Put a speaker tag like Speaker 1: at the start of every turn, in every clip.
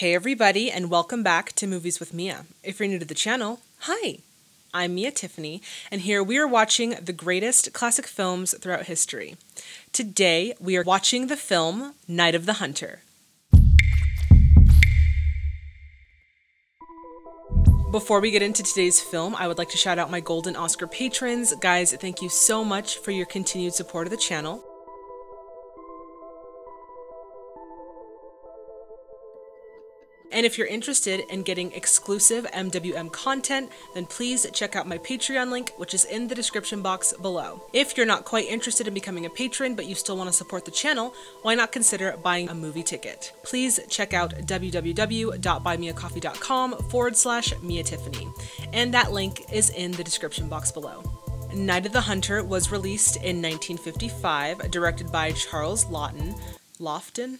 Speaker 1: Hey everybody, and welcome back to Movies with Mia. If you're new to the channel, hi! I'm Mia Tiffany, and here we are watching the greatest classic films throughout history. Today, we are watching the film Night of the Hunter. Before we get into today's film, I would like to shout out my Golden Oscar patrons. Guys, thank you so much for your continued support of the channel. And if you're interested in getting exclusive MWM content, then please check out my Patreon link, which is in the description box below. If you're not quite interested in becoming a patron, but you still want to support the channel, why not consider buying a movie ticket? Please check out www.buymeacoffee.com/Mia Tiffany, and that link is in the description box below. Night of the Hunter was released in 1955, directed by Charles Laughton. Lawton?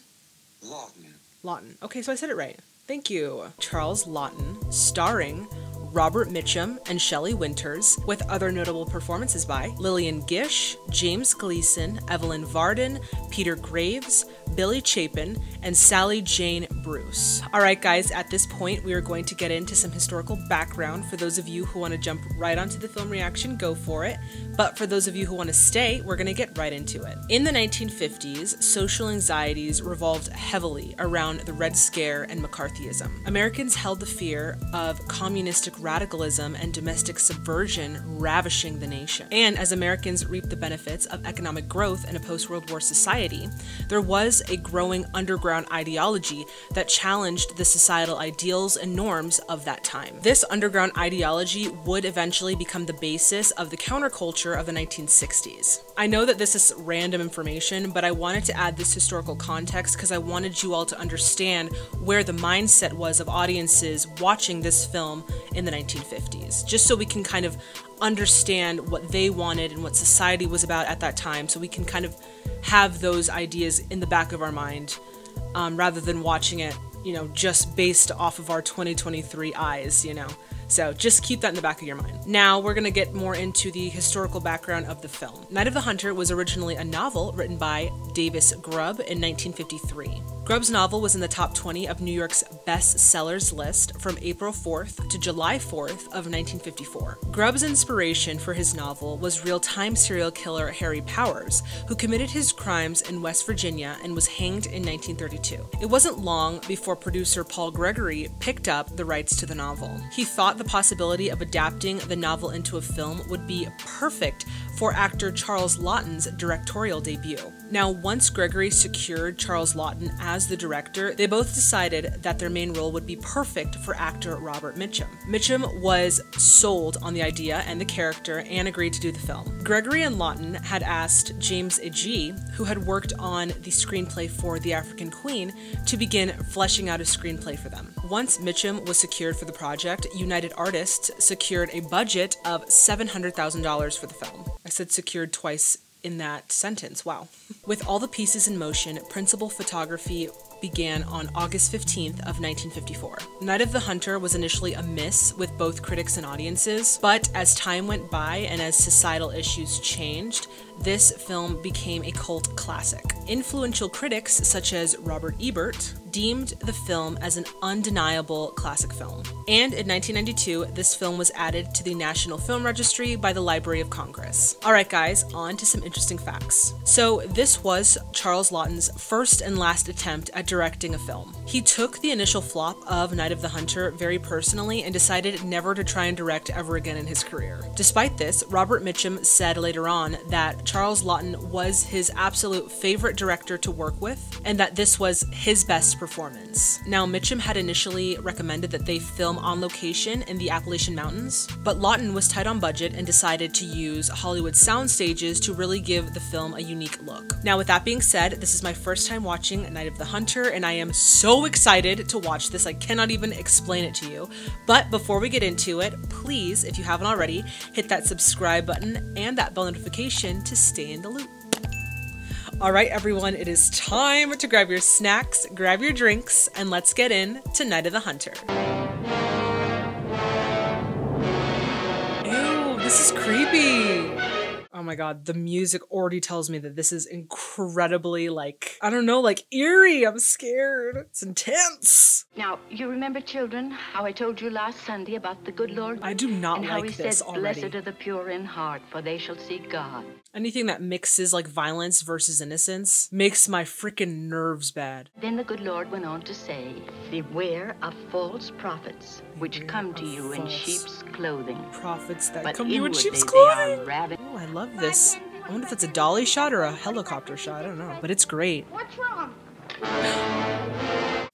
Speaker 1: Lawton. Okay, so I said it right. Thank you. Charles Laughton, starring Robert Mitchum and Shelley Winters, with other notable performances by Lillian Gish, James Gleason, Evelyn Varden, Peter Graves, Billy Chapin, and Sally Jane Bruce. Alright guys, at this point we are going to get into some historical background. For those of you who want to jump right onto the film reaction, go for it. But for those of you who want to stay, we're going to get right into it. In the 1950s, social anxieties revolved heavily around the Red Scare and McCarthyism. Americans held the fear of communistic radicalism and domestic subversion ravishing the nation. And as Americans reaped the benefits of economic growth in a post-World War society, there was a growing underground ideology that challenged the societal ideals and norms of that time. This underground ideology would eventually become the basis of the counterculture of the 1960s. I know that this is random information, but I wanted to add this historical context because I wanted you all to understand where the mindset was of audiences watching this film in the 1950s, just so we can kind of understand what they wanted and what society was about at that time, so we can kind of have those ideas in the back of our mind rather than watching it, just based off of our 2023 eyes, So just keep that in the back of your mind. Now we're going to get more into the historical background of the film. Night of the Hunter was originally a novel written by Davis Grubb in 1953. Grubb's novel was in the top 20 of New York's bestsellers list from April 4th to July 4th of 1954. Grubb's inspiration for his novel was real-time serial killer Harry Powers, who committed his crimes in West Virginia and was hanged in 1932. It wasn't long before producer Paul Gregory picked up the rights to the novel. He thought the possibility of adapting the novel into a film would be perfect for actor Charles Laughton's directorial debut. Now, once Gregory secured Charles Laughton as the director, they both decided that their main role would be perfect for actor Robert Mitchum. Mitchum was sold on the idea and the character and agreed to do the film. Gregory and Laughton had asked James Agee, who had worked on the screenplay for The African Queen, to begin fleshing out a screenplay for them. Once Mitchum was secured for the project, United Artists secured a budget of $700,000 for the film. I said secured twice in that sentence, wow. With all the pieces in motion, principal photography began on August 15th of 1954. Night of the Hunter was initially a miss with both critics and audiences, but as time went by and as societal issues changed, this film became a cult classic. Influential critics such as Robert Ebert deemed the film as an undeniable classic film. And in 1992, this film was added to the National Film Registry by the Library of Congress. Alright guys, on to some interesting facts. So this was Charles Laughton's first and last attempt at directing a film. He took the initial flop of Night of the Hunter very personally and decided never to try and direct ever again in his career. Despite this, Robert Mitchum said later on that Charles Laughton was his absolute favorite director to work with and that this was his best performance. Now, Mitchum had initially recommended that they film on location in the Appalachian Mountains, but Laughton was tight on budget and decided to use Hollywood sound stages to really give the film a unique look. Now, with that being said, this is my first time watching Night of the Hunter, and I am so excited to watch this. I cannot even explain it to you. But before we get into it, please, if you haven't already, hit that subscribe button and that bell notification to stay in the loop. Alright everyone, it is time to grab your snacks, grab your drinks, and let's get in to Night of the Hunter. Ew, this is creepy. Oh my god, the music already tells me that this is incredibly, like, I don't know, like eerie. I'm scared. It's intense.
Speaker 2: Now, you remember, children, how I told you last Sunday about the good Lord?
Speaker 1: I do not
Speaker 2: and
Speaker 1: like
Speaker 2: how he
Speaker 1: this
Speaker 2: said,
Speaker 1: already.
Speaker 2: Blessed are the pure in heart, for they shall see God.
Speaker 1: Anything that mixes like violence versus innocence makes my freaking nerves bad.
Speaker 2: Then the good Lord went on to say, beware of false prophets, which come to you in sheep's clothing.
Speaker 1: Prophets that
Speaker 2: But
Speaker 1: come to you in sheep's
Speaker 2: inwardly they
Speaker 1: clothing.
Speaker 2: are
Speaker 1: Oh, I love this. I wonder if it's a dolly shot or a helicopter shot. I don't know, but it's great.
Speaker 3: What's wrong?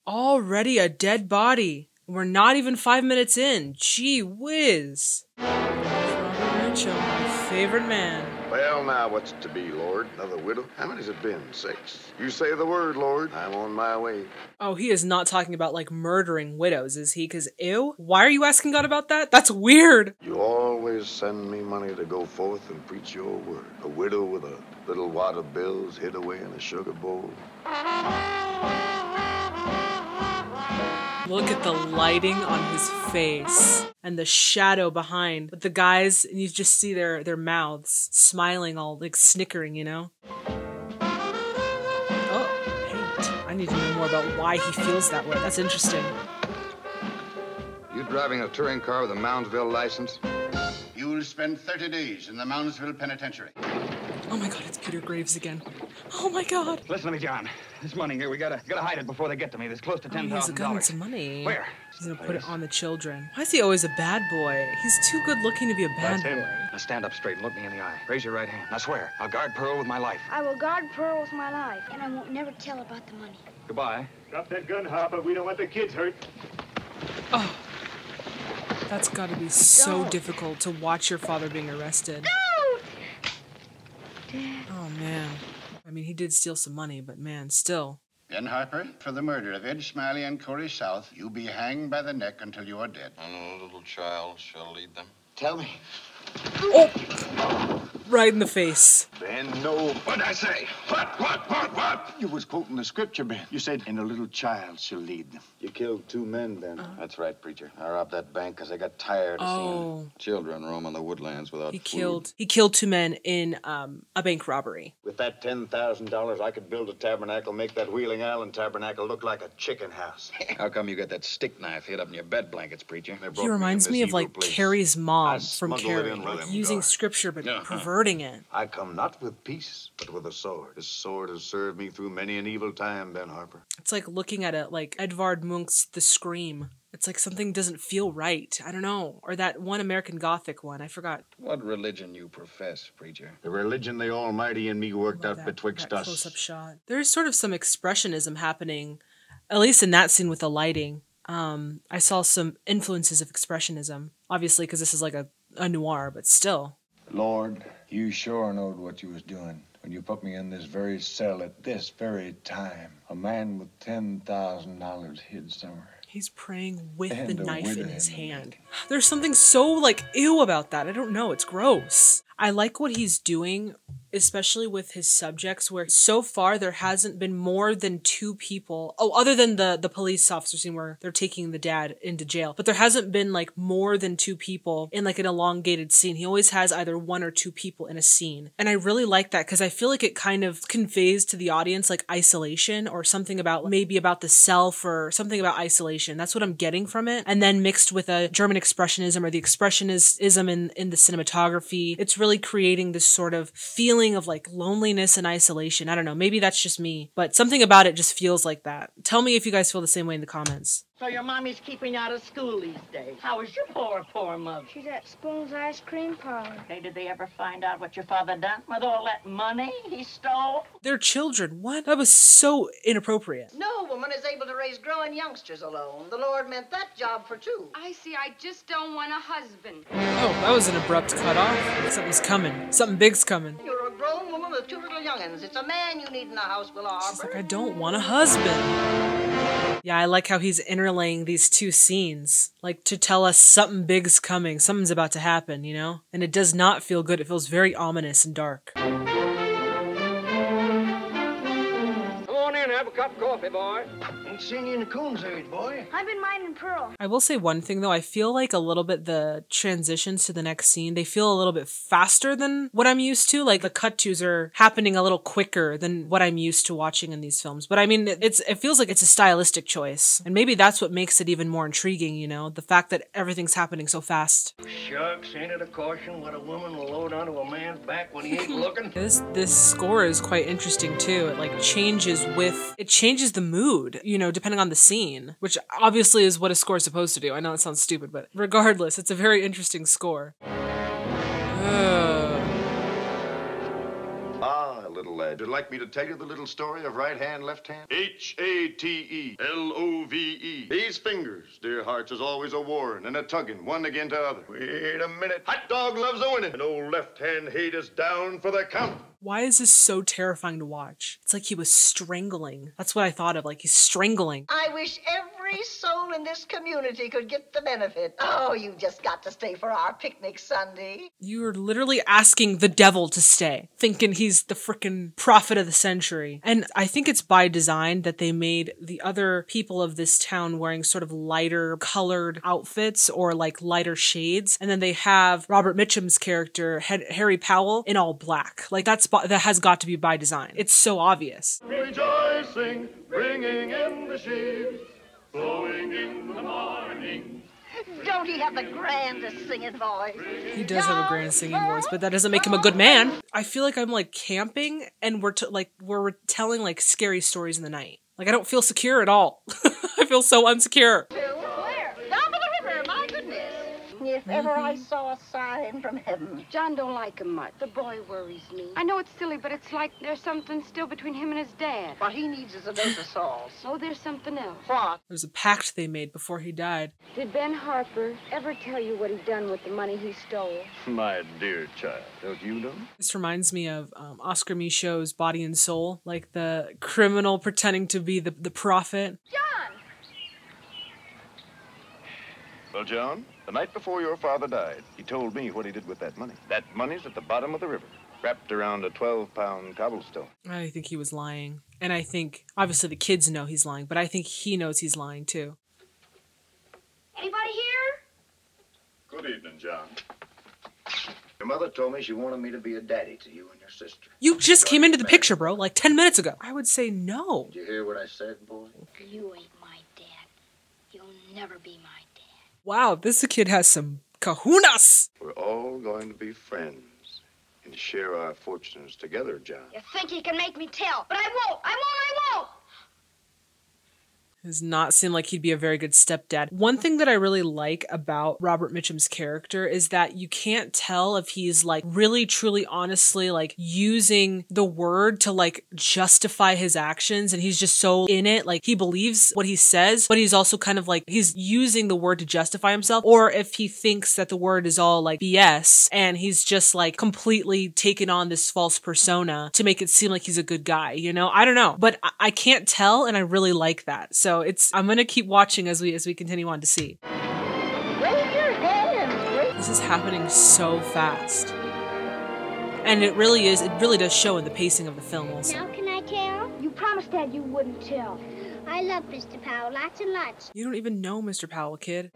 Speaker 1: Already a dead body. We're not even 5 minutes in. Gee whiz. MItchum, my favorite man.
Speaker 4: Well, now, what's to be, Lord? Another widow? How many's it been? 6? You say the word, Lord. I'm on my way.
Speaker 1: Oh, he is not talking about, like, murdering widows, is he? Because, ew. Why are you asking God about that? That's weird.
Speaker 4: You always send me money to go forth and preach your word. A widow with a little wad of bills hid away in a sugar bowl.
Speaker 1: Look at the lighting on his face and the shadow behind. But the guys, and you just see their mouths smiling, all like snickering, you know? Oh, hate. I need to know more about why he feels that way. That's interesting.
Speaker 5: You driving a touring car with a Moundsville license?
Speaker 6: You will spend 30 days in the Moundsville Penitentiary.
Speaker 1: Oh my god, it's Peter Graves again. Oh my god.
Speaker 7: Listen to me, John. This money here, we gotta hide it before they get to me. There's close to $10,000.
Speaker 1: He has a gun and some money.
Speaker 7: Where?
Speaker 1: He's gonna put it on the children. Why is he always a bad boy? He's too good looking to be a bad
Speaker 7: That's him.
Speaker 1: boy.
Speaker 7: Now stand up straight and look me in the eye. Raise your right hand. Now swear, I'll guard Pearl with my life.
Speaker 3: I will guard Pearl with my life, and I won't never tell about the money.
Speaker 7: Goodbye.
Speaker 8: Drop that gun, Harper. We don't want the kids hurt.
Speaker 1: Oh. That's gotta be so difficult to watch your father being arrested.
Speaker 3: No! Dad.
Speaker 1: Oh man. I mean, he did steal some money, but man, still.
Speaker 6: Ben Harper, for the murder of Ed Smiley and Corey South, you be hanged by the neck until you are dead.
Speaker 5: And a little child shall lead them.
Speaker 6: Tell me.
Speaker 1: Oh! Right in the face.
Speaker 4: Ben, no.
Speaker 5: What'd I say? What?
Speaker 6: You was quoting the scripture, Ben. You said, and a little child shall lead them.
Speaker 4: You killed 2 men, Ben.
Speaker 5: That's right, preacher. I robbed that bank because I got tired of seeing children roam on the woodlands without
Speaker 1: He
Speaker 5: food.
Speaker 1: killed 2 men in a bank robbery.
Speaker 4: With that $10,000, I could build a tabernacle, make that Wheeling Island tabernacle look like a chicken house.
Speaker 5: How come you got that stick knife hid up in your bed blankets, preacher?
Speaker 1: He reminds me of like Carrie's mom
Speaker 4: I
Speaker 1: from
Speaker 4: smuggled it
Speaker 1: Carrie,
Speaker 4: in with
Speaker 1: like
Speaker 4: him,
Speaker 1: using
Speaker 4: God.
Speaker 1: scripture but perverting it.
Speaker 4: I come not with peace, but with a sword. This sword has served me through many an evil time, Ben Harper.
Speaker 1: It's like looking at it like Edvard Munch's The Scream. It's like something doesn't feel right. I don't know. Or that one American Gothic one. I forgot.
Speaker 5: What religion you profess, preacher?
Speaker 4: The religion the Almighty and me worked out betwixt us.
Speaker 1: Close-up shot. There's sort of some expressionism happening, at least in that scene with the lighting. I saw some influences of expressionism. Obviously, because this is like a noir, but still.
Speaker 9: Lord, you sure knowed what you was doing when you put me in this very cell at this very time. A man with $10,000 hid somewhere.
Speaker 1: He's praying with
Speaker 9: And
Speaker 1: the
Speaker 9: a
Speaker 1: knife
Speaker 9: widow
Speaker 1: in his
Speaker 9: in the
Speaker 1: hand. There's something so, like, ew about that. I don't know. It's gross. I like what he's doing, especially with his subjects, where so far there hasn't been more than 2 people. Oh, other than the police officer scene where they're taking the dad into jail. But there hasn't been, like, more than 2 people in, like, an elongated scene. He always has either 1 or 2 people in a scene. And I really like that because I feel like it kind of conveys to the audience, like, isolation or something about, maybe about the self or something about isolation. That's what I'm getting from it. And then mixed with a German expressionism or the expressionism in the cinematography. It's really creating this sort of feeling of like loneliness and isolation. I don't know, maybe that's just me, but something about it just feels like that. Tell me if you guys feel the same way in the comments.
Speaker 2: So your mommy's keeping you out of school these days. How is your poor mother?
Speaker 3: She's at Spoon's ice cream parlor.
Speaker 2: Hey, did they ever find out what your father done with all that money he stole?
Speaker 1: They're children. What? That was so inappropriate.
Speaker 10: No woman is able to raise growing youngsters alone. The Lord meant that job for 2.
Speaker 11: I see. I just don't want a husband.
Speaker 1: Oh, that was an abrupt cutoff. Something's coming. Something big's coming.
Speaker 10: You're a grown woman with 2 little young'uns. It's a man you need in the house, Will Arbor.
Speaker 1: She's like, I don't want a husband. Yeah, I like how he's interlaying these 2 scenes, like to tell us something big's coming, something's about to happen, you know? And it does not feel good. It feels very ominous and dark.
Speaker 7: Come on in, have a cup of coffee, boy.
Speaker 6: Ain't seen you in the coon's age, boy.
Speaker 3: I've been minding Pearl.
Speaker 1: I will say one thing though, I feel like a little bit the transitions to the next scene, they feel a little bit faster than what I'm used to. Like the cut-tos are happening a little quicker than what I'm used to watching in these films. But I mean, it feels like it's a stylistic choice. And maybe that's what makes it even more intriguing, you know? The fact that everything's happening so fast.
Speaker 12: Shucks, ain't it a caution what a woman will load onto a man's back when he ain't looking?
Speaker 1: This score is quite interesting too. It like changes the mood, you know, depending on the scene, which obviously is what a score is supposed to do. I know it sounds stupid, but regardless, it's a very interesting score.
Speaker 4: Little lad, would you like me to tell you the little story of right hand, left hand? H-A-T-E-L-O-V-E. These fingers, dear hearts, is always a warring and a tugging, one against the other. Wait a minute. Hot dog loves a winning, and old left hand hate is down for the count.
Speaker 1: Why is this so terrifying to watch? It's like he was strangling. That's what I thought of, like he's strangling.
Speaker 10: I wish every soul in this community could get the benefit. Oh, you just got to stay for our picnic Sunday.
Speaker 1: You're literally asking the devil to stay, thinking he's the frickin' prophet of the century. And I think it's by design that they made the other people of this town wearing sort of lighter colored outfits or like lighter shades. And then they have Robert Mitchum's character, Harry Powell, in all black. Like that has got to be by design. It's so obvious.
Speaker 8: Rejoicing, bringing in the sheaves, blowing in the morning.
Speaker 10: Don't he have the grandest singing voice?
Speaker 1: He does have a grand singing voice, but that doesn't make him a good man. I feel like I'm like camping and we're telling like scary stories in the night. Like I don't feel secure at all. I feel so unsecure.
Speaker 10: Where? Down by the river, my goodness. If ever I saw a sign from heaven.
Speaker 11: John don't like him much. The boy worries me. I know it's silly, but it's like there's something still between him and his dad.
Speaker 10: What he needs is a dose of salt.
Speaker 11: Oh, there's something else.
Speaker 10: What?
Speaker 1: There's a pact they made before he died.
Speaker 11: Did Ben Harper ever tell you what he done with the money he stole?
Speaker 4: My dear child, don't you know?
Speaker 1: This reminds me of Oscar Michaud's Body and Soul, like the criminal pretending to be the prophet.
Speaker 3: John!
Speaker 4: Well, John, the night before your father died, he told me what he did with that money. That money's at the bottom of the river, wrapped around a 12-pound cobblestone.
Speaker 1: I think he was lying. And I think, obviously the kids know he's lying, but I think he knows he's lying too.
Speaker 3: Anybody here?
Speaker 4: Good evening, John. Your mother told me she wanted me to be a daddy to you and your sister.
Speaker 1: You just came into the picture, bro, like 10 minutes ago. I would say no.
Speaker 4: Did you hear what I said, boy?
Speaker 3: You ain't my dad. You'll never be my dad.
Speaker 1: Wow, this kid has some kahunas.
Speaker 4: We're all going to be friends and share our fortunes together, John.
Speaker 3: You think you can make me tell, but I won't. I won't.
Speaker 1: Does not seem like he'd be a very good stepdad. One thing that I really like about Robert Mitchum's character is that you can't tell if he's like really, truly, honestly like using the word to like justify his actions, and he's just so in it, like he believes what he says, but he's also kind of like he's using the word to justify himself, or if he thinks that the word is all like BS and he's just like completely taken on this false persona to make it seem like he's a good guy, you know? I don't know, but I can't tell, and I really like that. So I'm gonna keep watching as we continue on to see.
Speaker 10: Wave your hand.
Speaker 1: This is happening so fast. And it really does show in the pacing of the film also.
Speaker 3: Now can I tell? You promised Dad you wouldn't tell. I love Mr. Powell lots and lots.
Speaker 1: You don't even know Mr. Powell, kid.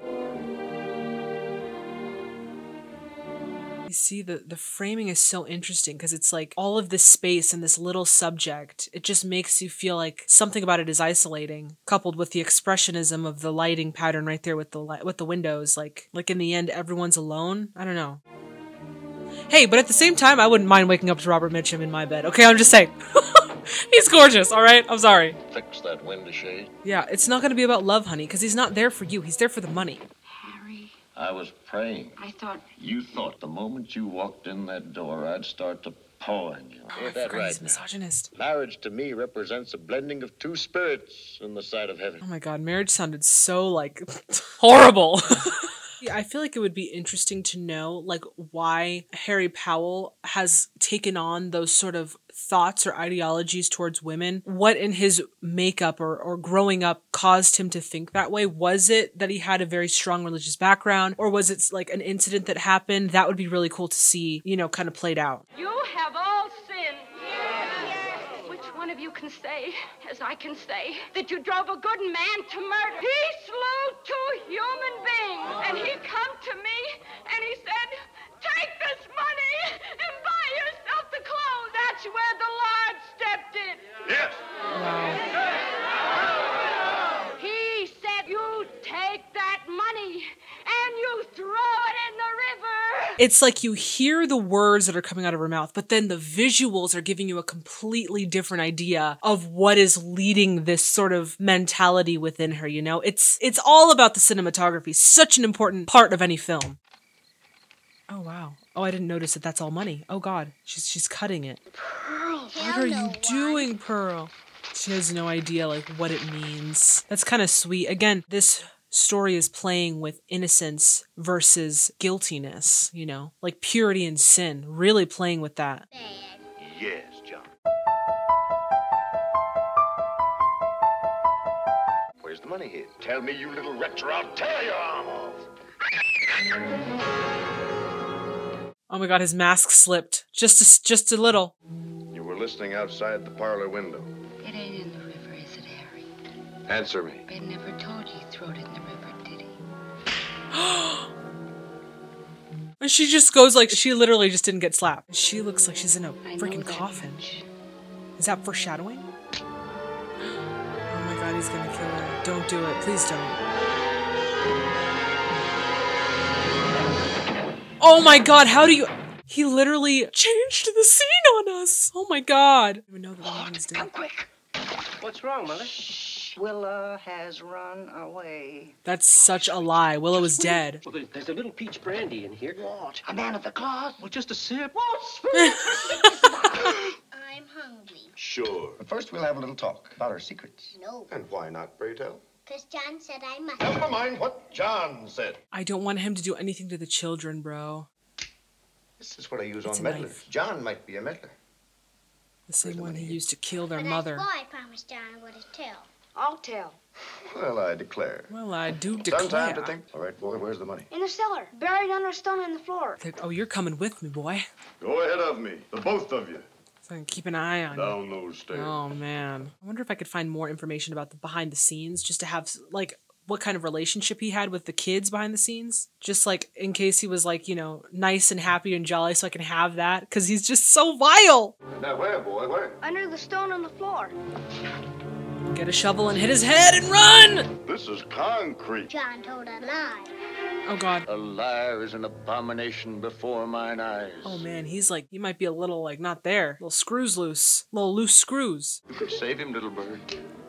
Speaker 1: You see, the framing is so interesting because it's like all of this space and this little subject, it just makes you feel like something about it is isolating, coupled with the expressionism of the lighting pattern right there with the windows, like in the end everyone's alone. I don't know. Hey, but at the same time, I wouldn't mind waking up to Robert Mitchum in my bed. Okay, I'm just saying. He's gorgeous, all right? I'm sorry.
Speaker 4: Fix that window shade.
Speaker 1: Yeah, it's not going to be about love, honey, because he's not there for you. He's there for the money.
Speaker 4: I was praying.
Speaker 11: I thought...
Speaker 4: You thought the moment you walked in that door, I'd start to pour on you.
Speaker 1: Oh, I forgot he's a misogynist.
Speaker 4: Marriage to me represents a blending of two spirits in the sight of heaven.
Speaker 1: Oh my god, marriage sounded so, like, horrible. Yeah, I feel like it would be interesting to know, like, why Harry Powell has taken on those sort of thoughts or ideologies towards women. What in his makeup or growing up caused him to think that way? Was it that he had a very strong religious background? Or was it like an incident that happened? That would be really cool to see, you know, kind of played out.
Speaker 11: You have all sinned. Which one of you can say, as I can say, that you drove a good man to murder. He slew 2 human beings, and he come to me, and he said, take this money and buy yourself the clothes. That's where the Lord stepped in.
Speaker 4: Yes.
Speaker 11: He said, you take that money and you throw it in the river.
Speaker 1: It's like you hear the words that are coming out of her mouth, but then the visuals are giving you a completely different idea of what is leading this sort of mentality within her, you know? It's all about the cinematography, such an important part of any film. Oh, wow. Oh, I didn't notice that that's all money. Oh, God. She's cutting it.
Speaker 3: Pearl,
Speaker 1: what are you doing, Pearl? She has no idea, like, what it means. That's kind of sweet. Again, this story is playing with innocence versus guiltiness, you know? Like purity and sin. Really playing with that.
Speaker 4: Yes, John. Where's the money hid? Tell me, you little wretch, or I'll tear your arm off.
Speaker 1: Oh my God, his mask slipped. Just a little.
Speaker 4: You were listening outside the parlor window.
Speaker 2: It ain't in the river, is it, Harry?
Speaker 4: Answer me.
Speaker 2: Ben never told you he throwed it in the river, did he?
Speaker 1: And she just goes like, she literally just didn't get slapped. She looks like she's in a freaking coffin. Is that foreshadowing? Oh my God, he's gonna kill her. Don't do it. Please don't. Oh my God, how do you... He literally changed the scene on us. Oh my God. I don't even know that Willow dead.
Speaker 12: Come quick. What's wrong, Mother? Willa has run away.
Speaker 1: That's such a lie. Willow is dead.
Speaker 12: Well, there's a little peach brandy in here.
Speaker 10: What? A man of the cloth?
Speaker 12: Well, just a sip.
Speaker 3: I'm hungry.
Speaker 4: Sure.
Speaker 5: But first, we'll have a little talk about our secrets.
Speaker 3: No.
Speaker 4: And why not, pray tell?
Speaker 3: Because John said I must.
Speaker 4: Never mind what John said.
Speaker 1: I don't want him to do anything to the children, bro.
Speaker 4: This is what I use
Speaker 1: It's
Speaker 4: on
Speaker 1: a
Speaker 4: meddlers.
Speaker 1: knife.
Speaker 4: John might be a meddler.
Speaker 1: The same one he used to kill their
Speaker 3: But
Speaker 1: mother.
Speaker 3: that's why I promised John I wouldn't tell.
Speaker 10: I'll tell.
Speaker 4: Well, I declare.
Speaker 1: Well, I do
Speaker 4: Sometime
Speaker 1: declare.
Speaker 4: to think. All right, boy, where's the money?
Speaker 3: In the cellar, buried under a stone in the floor.
Speaker 1: Oh, you're coming with me, boy.
Speaker 4: Go ahead of me, the both of you.
Speaker 1: So I can keep an eye on you.
Speaker 4: Down those stairs.
Speaker 1: Oh, man. I wonder if I could find more information about the behind the scenes, just to have, like, what kind of relationship he had with the kids behind the scenes. Just, like, in case he was, like, you know, nice and happy and jolly, so I can have that. Because he's just so vile.
Speaker 4: Now, where, boy, where?
Speaker 3: Under the stone on the floor.
Speaker 1: Get a shovel and hit his head and run!
Speaker 4: This is concrete.
Speaker 3: John told a lie.
Speaker 1: Oh, God.
Speaker 5: A liar is an abomination before mine eyes.
Speaker 1: Oh, man, he's like, he might be a little, like, not there. Little screws loose. Little loose screws.
Speaker 5: You could save him, little bird.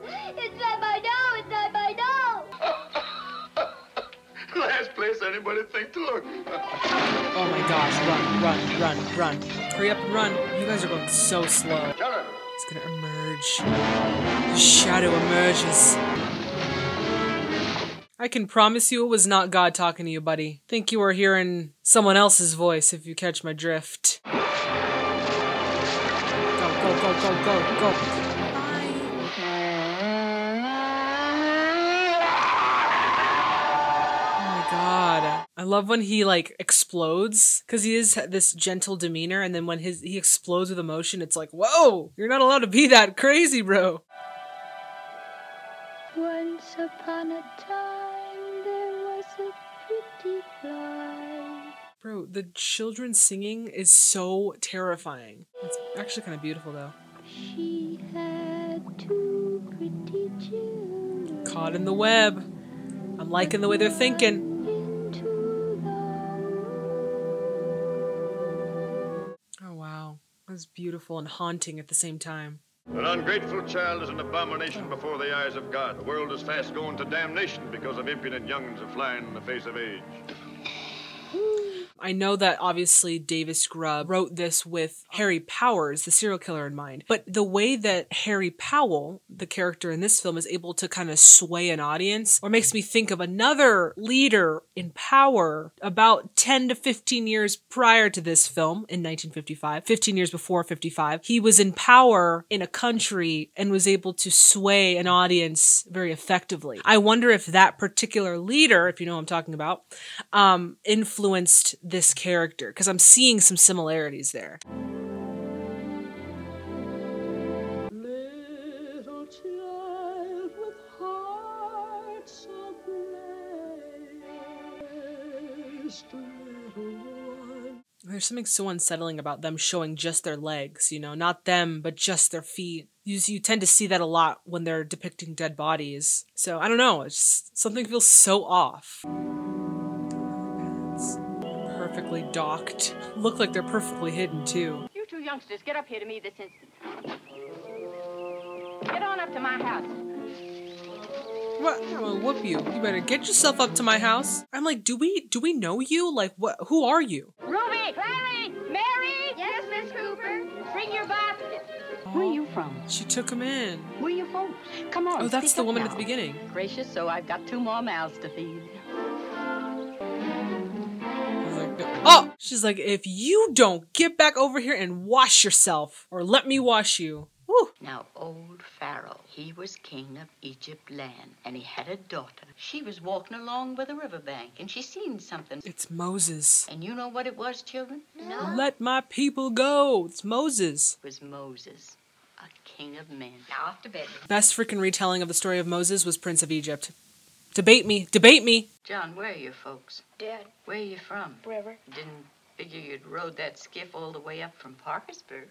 Speaker 3: It's not my dough! It's not my dough!
Speaker 4: Last place anybody think to look.
Speaker 1: Oh, my gosh. Run. Hurry up and run. You guys are going so slow.
Speaker 4: John.
Speaker 1: He's gonna emerge. The shadow emerges. I can promise you it was not God talking to you, buddy. Think you were hearing someone else's voice, if you catch my drift. Go. Oh my God. I love when he, like, explodes, because he is this gentle demeanor, and then when he explodes with emotion, it's like, whoa! You're not allowed to be that crazy, bro!
Speaker 13: Once upon a time, there was a pretty fly.
Speaker 1: Bro, the children singing is so terrifying. It's actually kind of beautiful, though.
Speaker 13: She had 2 pretty children.
Speaker 1: Caught in the web. I'm liking the way they're thinking. Oh, wow. That was beautiful and haunting at the same time.
Speaker 4: An ungrateful child is an abomination before the eyes of God. The world is fast going to damnation because of impudent young'uns a flying in the face of age.
Speaker 1: I know that obviously Davis Grubb wrote this with Harry Powers, the serial killer, in mind. But the way that Harry Powell, the character in this film, is able to kind of sway an audience, or makes me think of another leader in power about 10 to 15 years prior to this film in 1955, 15 years before 55. He was in power in a country and was able to sway an audience very effectively. I wonder if that particular leader, if you know what I'm talking about, influenced this character, because I'm seeing some similarities there. There's something so unsettling about them showing just their legs, you know, not them, but just their feet. You tend to see that a lot when they're depicting dead bodies. So, I don't know, it's just, something feels so off. It's perfectly docked. Look like they're perfectly hidden, too.
Speaker 11: You two youngsters, get up here to me this instant. Get on up to my house.
Speaker 1: What? I'm gonna whoop you. You better get yourself up to my house. I'm like, do we know you? Like, what? Who are you?
Speaker 11: Ruby! Clary! Mary!
Speaker 3: Yes, Miss Cooper?
Speaker 11: Bring your basket.
Speaker 13: Where are you from?
Speaker 1: She took him in.
Speaker 13: Where are your folks? Come on.
Speaker 1: Oh, that's
Speaker 13: speak
Speaker 1: the
Speaker 13: up
Speaker 1: woman
Speaker 13: now.
Speaker 1: at the beginning.
Speaker 13: Gracious, so I've got 2 more mouths to feed.
Speaker 1: Oh! She's like, if you don't get back over here and wash yourself, or let me wash you. Woo.
Speaker 2: Now, old Pharaoh, he was king of Egypt land, and he had a daughter. She was walking along by the riverbank, and she seen something.
Speaker 1: It's Moses.
Speaker 2: And you know what it was, children?
Speaker 3: No.
Speaker 1: Let my people go. It's Moses.
Speaker 2: It was Moses, a king of men. Now, off to bed.
Speaker 1: Best freaking retelling of the story of Moses was Prince of Egypt. Debate me. Debate me.
Speaker 2: John, where are your folks?
Speaker 3: Dead.
Speaker 2: Where are you from?
Speaker 3: River.
Speaker 2: Didn't figure you'd rode that skiff all the way up from Parkersburg.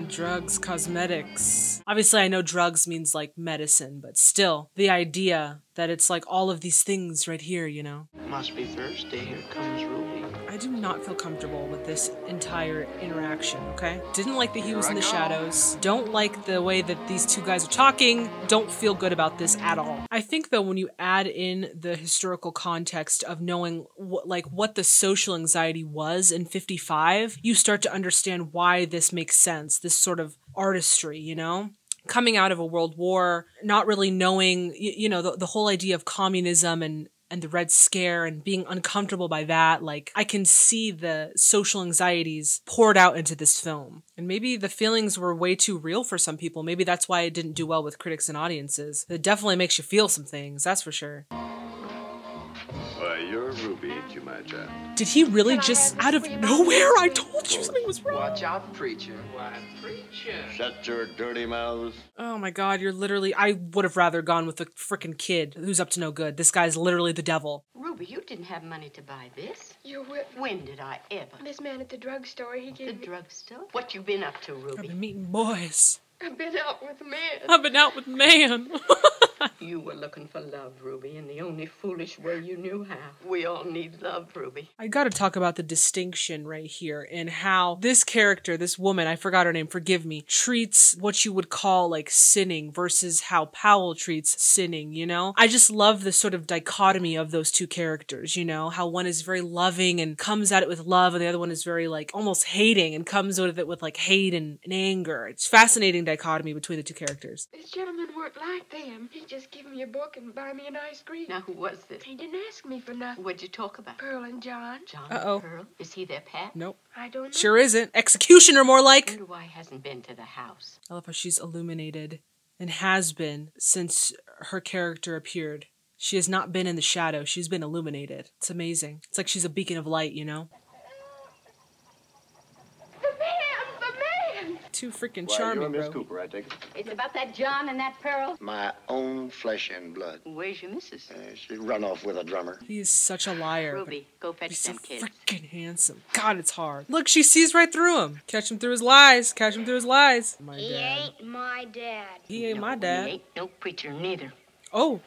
Speaker 1: Drugs, cosmetics. Obviously, I know drugs means like medicine, but still, the idea that it's like all of these things right here, you know?
Speaker 12: Must be thirsty. Here comes Ruby.
Speaker 1: I do not feel comfortable with this entire interaction, okay? Didn't like that he was in the shadows. Don't like the way that these two guys are talking. Don't feel good about this at all. I think though, when you add in the historical context of knowing what the social anxiety was in 55, you start to understand why this makes sense. This sort of artistry, you know? Coming out of a world war, not really knowing, you know, the whole idea of communism and the Red Scare and being uncomfortable by that, like, I can see the social anxieties poured out into this film. And maybe the feelings were way too real for some people. Maybe that's why it didn't do well with critics and audiences. It definitely makes you feel some things, that's for sure.
Speaker 4: Why, you're Ruby, ain't you, my child?
Speaker 1: Did he really just out of nowhere? I told you something was wrong.
Speaker 12: Watch out, preacher. Why, preacher?
Speaker 4: Shut your dirty mouths.
Speaker 1: Oh my god, you're literally... I would have rather gone with the frickin' kid who's up to no good. This guy's literally the devil.
Speaker 2: Ruby, you didn't have money to buy this.
Speaker 3: You're with
Speaker 2: When did I ever?
Speaker 3: this man at the drugstore. He
Speaker 2: The
Speaker 3: gave me...
Speaker 2: drugstore? What you been up to,
Speaker 1: I've
Speaker 2: Ruby?
Speaker 1: been meeting boys.
Speaker 3: I've been out with men.
Speaker 1: I've been out with man.
Speaker 2: You were looking for love, Ruby, in the only foolish way you knew how. We all need love, Ruby.
Speaker 1: I gotta talk about the distinction right here and how this character, this woman, I forgot her name, forgive me, treats what you would call like sinning versus how Powell treats sinning, you know? I just love the sort of dichotomy of those two characters, you know? How one is very loving and comes at it with love and the other one is very like almost hating and comes at it with like hate and anger. It's fascinating dichotomy between the two characters.
Speaker 3: This gentleman worked like them. He just give me a book and buy me an ice cream.
Speaker 2: Now, who was this?
Speaker 3: He didn't ask me for nothing.
Speaker 2: What'd you talk about?
Speaker 3: Pearl and John.
Speaker 2: John
Speaker 1: Uh-oh.
Speaker 2: Pearl? Is he their pet?
Speaker 1: Nope.
Speaker 3: I don't know.
Speaker 1: Sure isn't. Executioner more
Speaker 2: I
Speaker 1: like.
Speaker 2: wonder why he hasn't been to the house.
Speaker 1: I love how she's illuminated and has been since her character appeared. She has not been in the shadow. She's been illuminated. It's amazing. It's like she's a beacon of light, you know? Too freaking charming,
Speaker 6: you're Miss
Speaker 1: bro.
Speaker 6: Cooper, I take it.
Speaker 11: It's about that John and that Pearl.
Speaker 6: My own flesh and blood.
Speaker 2: Where's your missus?
Speaker 6: She run off with a drummer.
Speaker 1: He is such a liar.
Speaker 2: Ruby, go fetch
Speaker 1: He's so
Speaker 2: them kids.
Speaker 1: freaking handsome. God, it's hard. Look, she sees right through him. Catch him through his lies. Catch him through his lies. My
Speaker 3: He
Speaker 1: dad.
Speaker 3: ain't my dad.
Speaker 1: He ain't my
Speaker 2: He
Speaker 1: dad.
Speaker 2: ain't no preacher neither.
Speaker 1: Oh.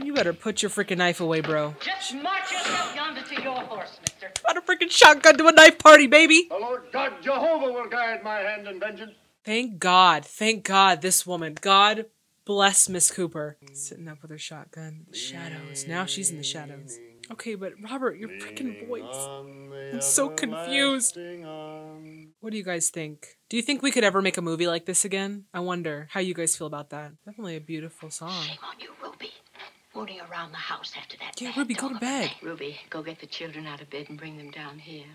Speaker 1: You better put your freaking knife away, bro.
Speaker 11: Just march yourself yonder to your horse, mister.
Speaker 1: Got a freaking shotgun to a knife party, baby.
Speaker 6: The Lord God Jehovah will guide my hand in vengeance.
Speaker 1: Thank God, this woman. God bless Miss Cooper. Sitting up with her shotgun. The shadows. Now she's in the shadows. Okay, but Robert, your freaking voice. I'm so confused. What do you guys think? Do you think we could ever make a movie like this again? I wonder how you guys feel about that. Definitely a beautiful song.
Speaker 2: Shame on you, Ruby. Mooning around the house after that.
Speaker 1: Yeah,
Speaker 2: bad
Speaker 1: Ruby, go
Speaker 2: dog
Speaker 1: to
Speaker 2: of a
Speaker 1: bed.
Speaker 2: man. Ruby, go get the children out of bed and bring them down here.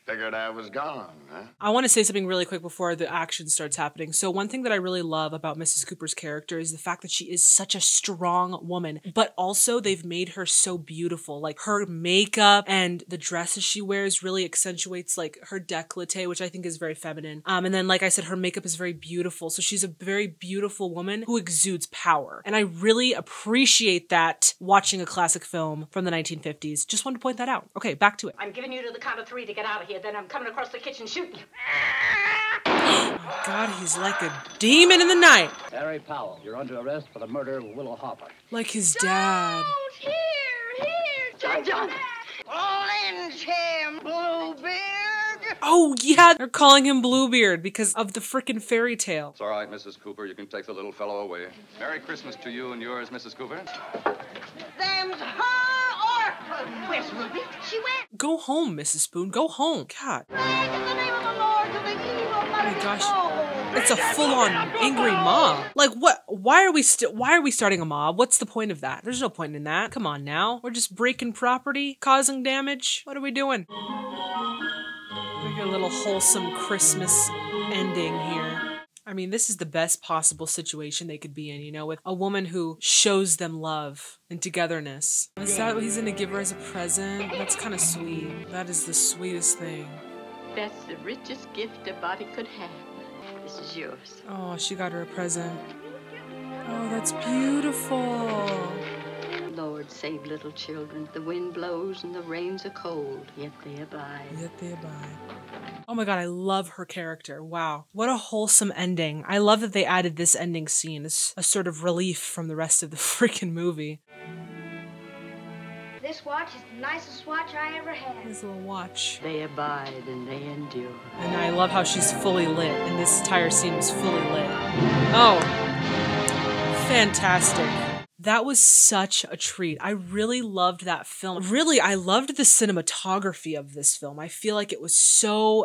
Speaker 4: Figured I was gone, huh?
Speaker 1: I want to say something really quick before the action starts happening. So one thing that I really love about Mrs. Cooper's character is the fact that she is such a strong woman, but also they've made her so beautiful. Like her makeup and the dresses she wears really accentuates like her décolleté, which I think is very feminine. And then, like I said, her makeup is very beautiful. So she's a very beautiful woman who exudes power. And I really appreciate that watching a classic film from the 1950s. Just wanted to point that out. Okay, back to it.
Speaker 14: I'm giving you to the count of 3 to get out of here. Then I'm coming across the kitchen shooting.
Speaker 1: Oh my God, he's like a demon in the night.
Speaker 15: Harry Powell, you're under arrest for the murder of Willow Hopper.
Speaker 1: Like his dad.
Speaker 14: Here, John.
Speaker 10: Orange him, Bluebeard.
Speaker 1: Oh yeah, they're calling him Bluebeard because of the frickin' fairy tale.
Speaker 7: It's all right, Mrs. Cooper. You can take the little fellow away. Merry Christmas to you and yours, Mrs. Cooper.
Speaker 10: Them's her orphans.
Speaker 14: Where's Ruby?
Speaker 10: She went.
Speaker 1: Go home, Mrs. Spoon. Go home. God.
Speaker 10: In the name of the Lord to the evil.
Speaker 1: Oh my gosh. It's a full-on angry mob. Like what? Why are we starting a mob? What's the point of that? There's no point in that. Come on now. We're just breaking property, causing damage. What are we doing? We get a little wholesome Christmas ending here. I mean, this is the best possible situation they could be in, you know, with a woman who shows them love and togetherness. Is that what he's gonna give her as a present? That's kind of sweet. That is the sweetest thing.
Speaker 2: That's the richest gift a body could have. This is yours.
Speaker 1: Oh, she got her a present. Oh, that's beautiful.
Speaker 2: Lord, save little children. The wind blows and the rains are cold, yet they abide.
Speaker 1: Yet they abide. Oh my God, I love her character. Wow. What a wholesome ending. I love that they added this ending scene as a sort of relief from the rest of the freaking movie.
Speaker 3: This watch is the nicest watch I ever had.
Speaker 1: This little watch.
Speaker 2: They abide and they endure.
Speaker 1: And I love how she's fully lit, and this entire scene was fully lit. Oh, fantastic. That was such a treat. I really loved that film. Really, I loved the cinematography of this film. I feel like it was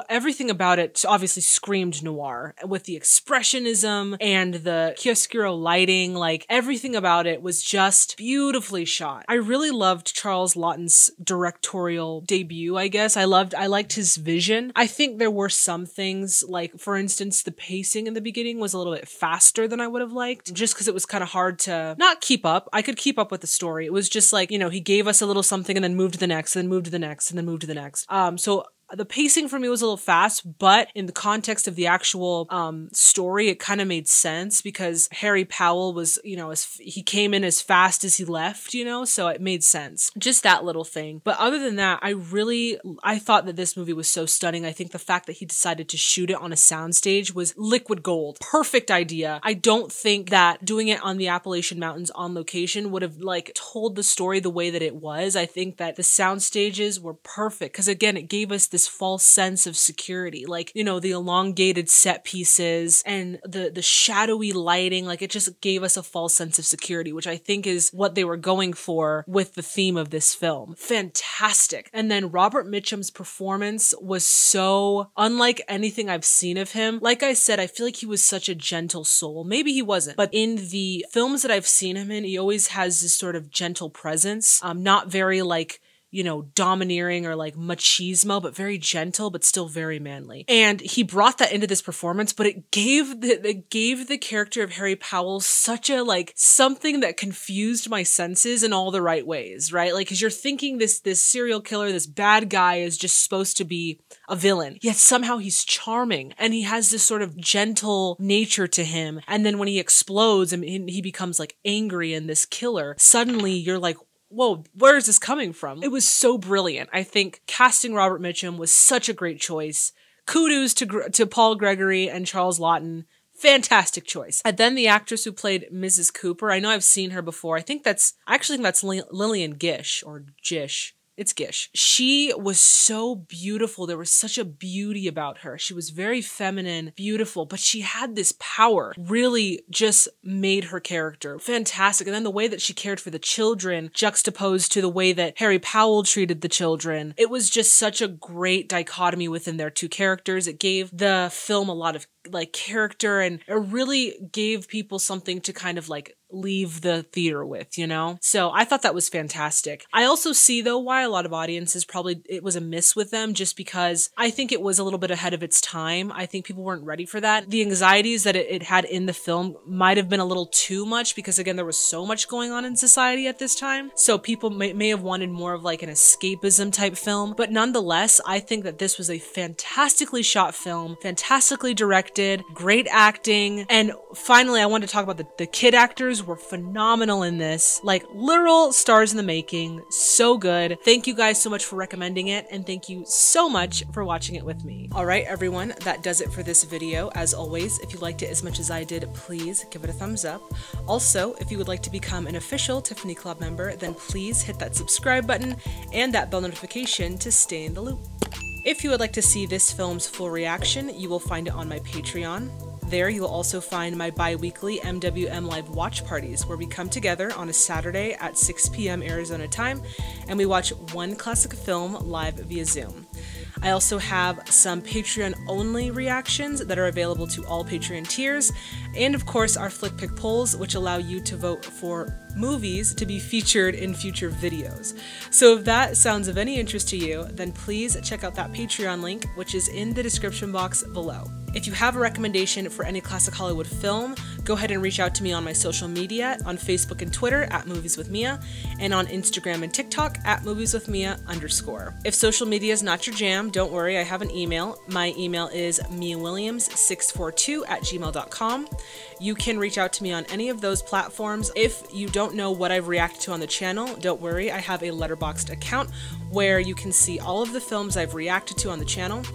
Speaker 1: everything about it obviously screamed noir with the expressionism and the chiaroscuro lighting. Like everything about it was just beautifully shot. I really loved Charles Laughton's directorial debut, I guess. I liked his vision. I think there were some things, like for instance, the pacing in the beginning was a little bit faster than I would have liked, just because it was kind of hard to not keep up. I could keep up with the story. It was just like, you know, he gave us a little something and then moved to the next, and then moved to the next, and then moved to the next. So the pacing for me was a little fast, but in the context of the actual story, it kind of made sense because Harry Powell was, you know, he came in as fast as he left, you know, so it made sense. Just that little thing. But other than that, I thought that this movie was so stunning. I think the fact that he decided to shoot it on a soundstage was liquid gold. Perfect idea. I don't think that doing it on the Appalachian Mountains on location would have like told the story the way that it was. I think that the sound stages were perfect because again, it gave us this false sense of security, like, you know, the elongated set pieces and the shadowy lighting, like it just gave us a false sense of security, which I think is what they were going for with the theme of this film. Fantastic. And then Robert Mitchum's performance was so unlike anything I've seen of him. Like I said, I feel like he was such a gentle soul. Maybe he wasn't, but in the films that I've seen him in, he always has this sort of gentle presence, not very like, you know, domineering or like machismo, but very gentle, but still very manly. And he brought that into this performance, but it gave the character of Harry Powell such a like something that confused my senses in all the right ways, right? Like, cause you're thinking this serial killer, this bad guy is just supposed to be a villain, yet somehow he's charming and he has this sort of gentle nature to him. And then when he explodes and he becomes like angry and this killer, suddenly you're like, whoa, where is this coming from? It was so brilliant. I think casting Robert Mitchum was such a great choice. Kudos to Paul Gregory and Charles Laughton. Fantastic choice. And then the actress who played Mrs. Cooper, I know I've seen her before. I actually think that's Lillian Gish or Gish. It's Gish. She was so beautiful. There was such a beauty about her. She was very feminine, beautiful, but she had this power. Really just made her character fantastic. And then the way that she cared for the children juxtaposed to the way that Harry Powell treated the children. It was just such a great dichotomy within their two characters. It gave the film a lot of like character, and it really gave people something to kind of like leave the theater with, you know? So I thought that was fantastic. I also see though why a lot of audiences probably it was a miss with them, just because I think it was a little bit ahead of its time. I think people weren't ready for that. The anxieties that it had in the film might have been a little too much, because again, there was so much going on in society at this time. So people may have wanted more of like an escapism type film, but nonetheless, I think that this was a fantastically shot film, fantastically directed, great acting. And finally, I want to talk about the kid actors were phenomenal in this, like literal stars in the making. So good. Thank you guys so much for recommending it, and thank you so much for watching it with me. All right, everyone, that does it for this video. As always, if you liked it as much as I did, please give it a thumbs up. Also, if you would like to become an official Tiffany Club member, then please hit that subscribe button and that bell notification to stay in the loop. If you would like to see this film's full reaction, you will find it on my Patreon. There you will also find my bi-weekly MWM live watch parties, where we come together on a Saturday at 6 p.m. Arizona time and we watch one classic film live via Zoom. I also have some Patreon only reactions that are available to all Patreon tiers, and of course our Flick Pick polls, which allow you to vote for movies to be featured in future videos. So if that sounds of any interest to you, then please check out that Patreon link, which is in the description box below. If you have a recommendation for any classic Hollywood film, go ahead and reach out to me on my social media, on Facebook and Twitter at Movies with Mia, and on Instagram and TikTok at movieswithmia_. If social media is not your jam, don't worry, I have an email. My email is miawilliams642@gmail.com. You can reach out to me on any of those platforms. If you don't know what I've reacted to on the channel, don't worry, I have a LetterBoxd account where you can see all of the films I've reacted to on the channel.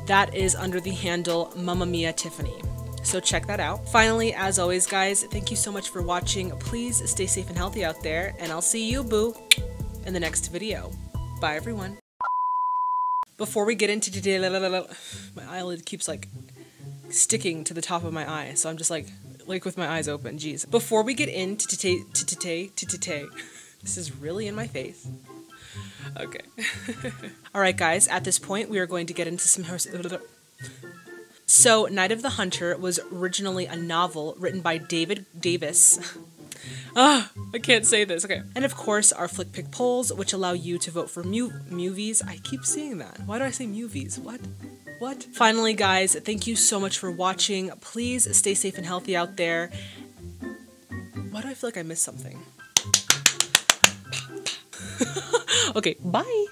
Speaker 1: That is under the handle Mamma Mia Tiffany. So check that out. Finally, as always, guys, thank you so much for watching. Please stay safe and healthy out there, and I'll see you, boo, in the next video. Bye, everyone. Before we get into today, my eyelid keeps like sticking to the top of my eye, so I'm just like with my eyes open. Jeez. Before we get into today, this is really in my face. Okay. Alright guys, at this point we are going to get into some... So, Night of the Hunter was originally a novel written by David Davis. I can't say this. Okay. And of course, our Flick Pick polls, which allow you to vote for movies. I keep saying that. Why do I say movies? What? Finally, guys, thank you so much for watching. Please stay safe and healthy out there. Why do I feel like I missed something? Okay, bye!